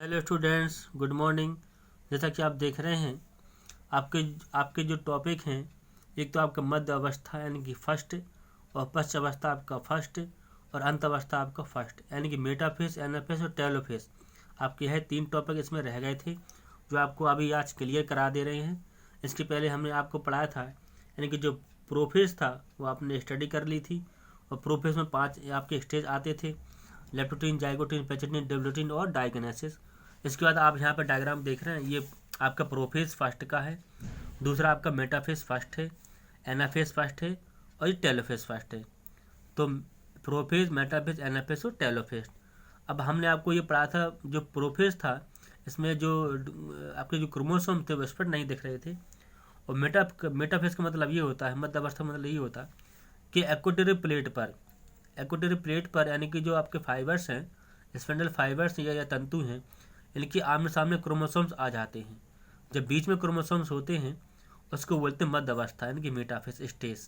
Hello students, good morning. जैसा कि आप देख रहे हैं, आपके आपके जो टॉपिक हैं, एक तो आपका मध्य अवस्था यानी कि फर्स्ट, और पश्च अवस्था आपका फर्स्ट, और अंत अवस्था आपका फर्स्ट यानी कि मेटाफेस, एनाफेस और टेलोफेस। आपके है 3 टॉपिक इसमें रह गए थे, जो आपको अभी आज क्लियर करा दे रहे हैं। इसके पहले हमने आपको पढ़ाया था, यानी कि जो प्रोफेस था वो आपने स्टडी कर ली थी। और प्रोफेस में 5 आपके स्टेज आते थे: लेप्टोटीन, जाइगोटीन, पेचिटिन, डेवलोटीन और डाइगोनेसिस। इसके बाद आप यहाँ पर डायग्राम देख रहे हैं, ये आपका प्रोफेस फर्स्ट का है, दूसरा आपका मेटाफेस फर्स्ट है, एनाफेस फर्स्ट है, और ये टेलोफेस फर्स्ट है। तो प्रोफेस, मेटाफेस, एनाफेस और टेलोफेस। अब हमने आपको ये पढ़ा था, जो प्रोफेस था इसमें जो आपके जो क्रोमोसोम थे वो स्पष्ट नहीं दिख रहे थे। और मेटाफेस का मतलब ये होता है, मध्य अवस्था मतलब ये होता है कि एक्वेटरी प्लेट पर यानी कि जो आपके फाइबर्स हैं, स्पिंडल फाइबर्स या तंतु हैं, इनकी आमने सामने क्रोमोसोम्स आ जाते हैं। जब बीच में क्रोमोसोम्स होते हैं उसको बोलते हैं मध्य अवस्था यानी कि मेटाफेस स्टेज।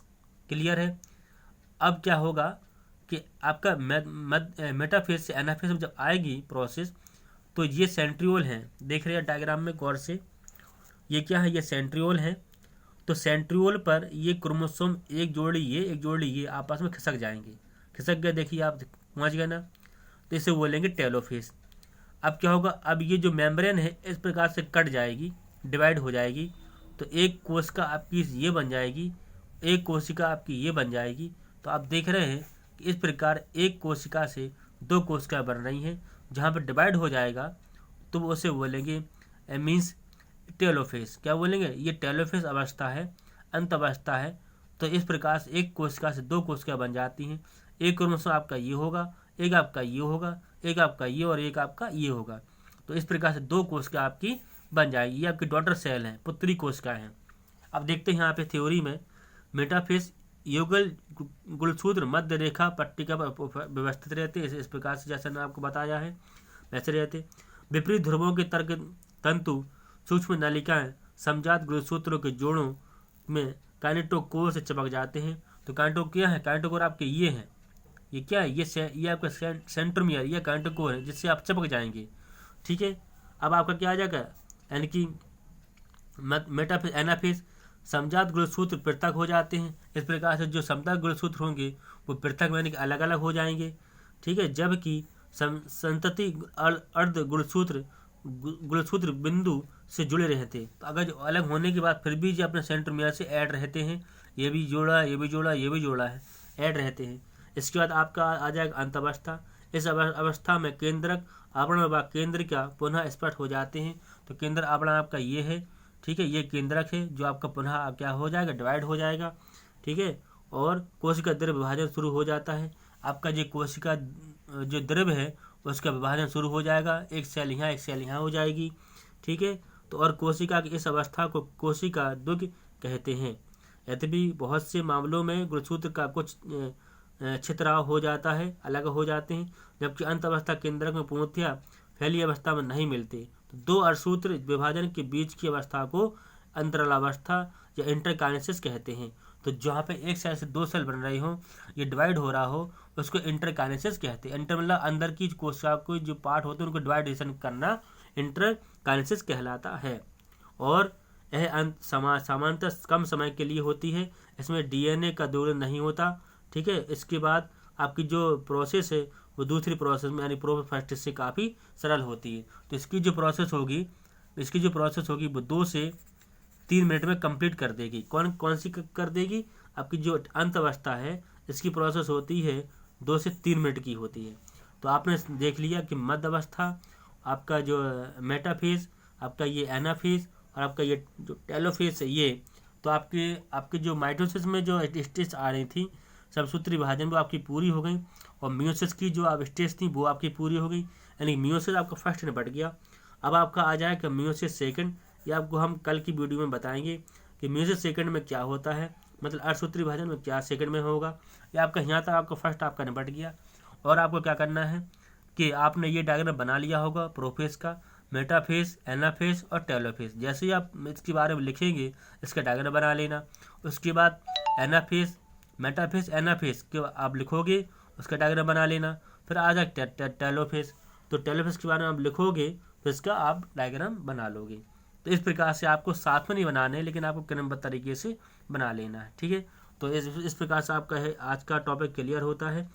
क्लियर है? अब क्या होगा कि आपका मेटाफेस से एनाफेस में जब आएगी प्रोसेस, तो ये सेंट्रियोल हैं, देख रहे हैं डायग्राम में गौर से, ये क्या है, ये सेंट्रियोल है। तो सेंट्रियोल पर ये क्रोमोसोम एक जोड़ी ये आपस में खिसक जाएंगे। खिसक गए, देखिए आप पहुँच गए ना, तो इसे बोलेंगे टेलोफेस। अब क्या होगा, अब ये जो मेम्ब्रेन है इस प्रकार से कट जाएगी, डिवाइड हो जाएगी। तो एक कोशिका आपकी ये बन जाएगी, एक कोशिका आपकी ये बन जाएगी। तो आप देख रहे हैं कि इस प्रकार एक कोशिका से 2 कोशिका बन रही हैं। जहाँ पर डिवाइड हो जाएगा तो वो उसे बोलेंगे मीन्स टेलोफेस। क्या बोलेंगे? ये टेलोफेस अवस्था है, अंत अवस्था है। तो इस प्रकार से एक कोशिका से 2 कोशिका बन जाती हैं। एक क्रोमोसोम आपका ये होगा, एक आपका ये होगा, एक आपका ये और एक आपका ये होगा। तो इस प्रकार से 2 कोशिका आपकी बन जाएगी। ये आपकी डॉटर सेल है, पुत्री कोशिका है। अब देखते हैं यहाँ पे थ्योरी में, मेटाफेस युगल गुणसूत्र मध्य रेखा पट्टिका पर व्यवस्थित रहते हैं। इस प्रकार से जैसे मैंने आपको बताया है वैसे रहते। विपरीत ध्रुवों के तर्क तंतु सूक्ष्म नलिकाएं समजात गुणसूत्रों के जोड़ों में काइनेटोकोर से चिपक जाते हैं। तो काइनेटोकोर क्या है? काइनेटोकोर आपके ये हैं, ये क्या है, ये आपका सेंट्रोमियर, ये काइनेटोकोर है, जिससे आप चिपक जाएंगे। ठीक है, अब आपका क्या आ जाएगा, यानी कि मेटाफेस, एनाफेस समजात गुणसूत्र पृथक हो जाते हैं। इस प्रकार से जो समजात गुणसूत्र होंगे वो पृथक यानी कि अलग अलग हो जाएंगे। ठीक है, जबकि संतति अर्ध गुणसूत्र बिंदु से जुड़े रहते। तो अगर जो अलग होने के बाद फिर भी जो अपने सेंट्रोमियर से ऐड रहते हैं, ये भी जोड़ा है, ये भी जोड़ा, ये भी जोड़ा है, ऐड रहते हैं। इसके बाद आपका आ जाएगा अंत अवस्था। इस अवस्था में केंद्रक आवरण व केंद्र का पुनः स्पष्ट हो जाते हैं। तो केंद्र आवरण आपका ये है, ठीक है, ये केंद्रक है जो आपका पुनः क्या हो जाएगा, डिवाइड हो जाएगा। ठीक है, और कोशिका द्रव्य विभाजन शुरू हो जाता है। आपका जो कोशिका जो द्रव्य है उसका विभाजन शुरू हो जाएगा, एक सेल यहाँ एक सेल यहाँ हो जाएगी। ठीक है, तो और कोशिका की इस अवस्था को कोशिका दुग्ध कहते हैं। यद्यपि बहुत से मामलों में गुणसूत्र का कुछ छितराव हो जाता है, अलग हो जाते हैं, जबकि अंत अवस्था केंद्रक में पूर्णतया फैली अवस्था में नहीं मिलते। तो 2 अर्धसूत्र विभाजन के बीच की अवस्था को अंतरालावस्था या इंटरकाइनेसिस कहते हैं। तो जहाँ पे एक सेल से 2 सेल बन रहे हो, ये डिवाइड हो रहा हो, उसको इंटरकाइनेसिस कहते हैं। इंटर मतलब अंदर की कोशिका को जो पार्ट होते हैं उनको डिवाइडेशन करना इंटरकाइनेसिस कहलाता है। और यह सामान्यतः कम समय के लिए होती है, इसमें डीएनए का दोलन नहीं होता। ठीक है, इसके बाद आपकी जो प्रोसेस है वो दूसरी प्रोसेस में यानी प्रोफेस्ट से काफ़ी सरल होती है। तो इसकी जो प्रोसेस होगी वो 2 से 3 मिनट में कंप्लीट कर देगी। कौन कौन सी कर देगी? आपकी जो अंत अवस्था है इसकी प्रोसेस होती है 2 से 3 मिनट की होती है। तो आपने देख लिया कि मध्य अवस्था, आपका जो मेटाफेज, आपका ये एनाफेज, और आपका ये जो टेलोफेज है ये। तो आपके जो माइटोसिस में जो स्टेज आ रही थी, सबसूत्री विभाजन वो आपकी पूरी हो गई, और मियोसिस की जो आप स्टेज थी वो आपकी पूरी हो गई, यानी मियोसिस आपका फर्स्ट निपट गया। अब आपका आ जाएगा मियोसिस सेकंड। ये आपको हम कल की वीडियो में बताएंगे कि मियोसिस सेकंड में क्या होता है, मतलब अर्धसूत्री विभाजन में क्या सेकंड में होगा। ये आपका यहाँ तक आपका फर्स्ट आपका निपट गया। और आपको क्या करना है कि आपने ये डायग्राम बना लिया होगा प्रोफेस का, मेटाफेस, एनाफेस और टेलोफेस। जैसे ही आप इसके बारे में लिखेंगे इसका डायग्राम बना लेना। उसके बाद एनाफेस, मेटाफेस, एनाफेस के आप लिखोगे, उसका डायग्राम बना लेना। फिर आ जाए टेलोफेस। तो टेलोफेस के बारे में आप लिखोगे तो इसका आप डायग्राम बना लोगे। तो इस प्रकार से आपको साथ में नहीं बनाने हैं, लेकिन आपको क्रमबद्ध तरीके से बना लेना है। ठीक है, तो इस प्रकार से आपका है आज का टॉपिक क्लियर होता है।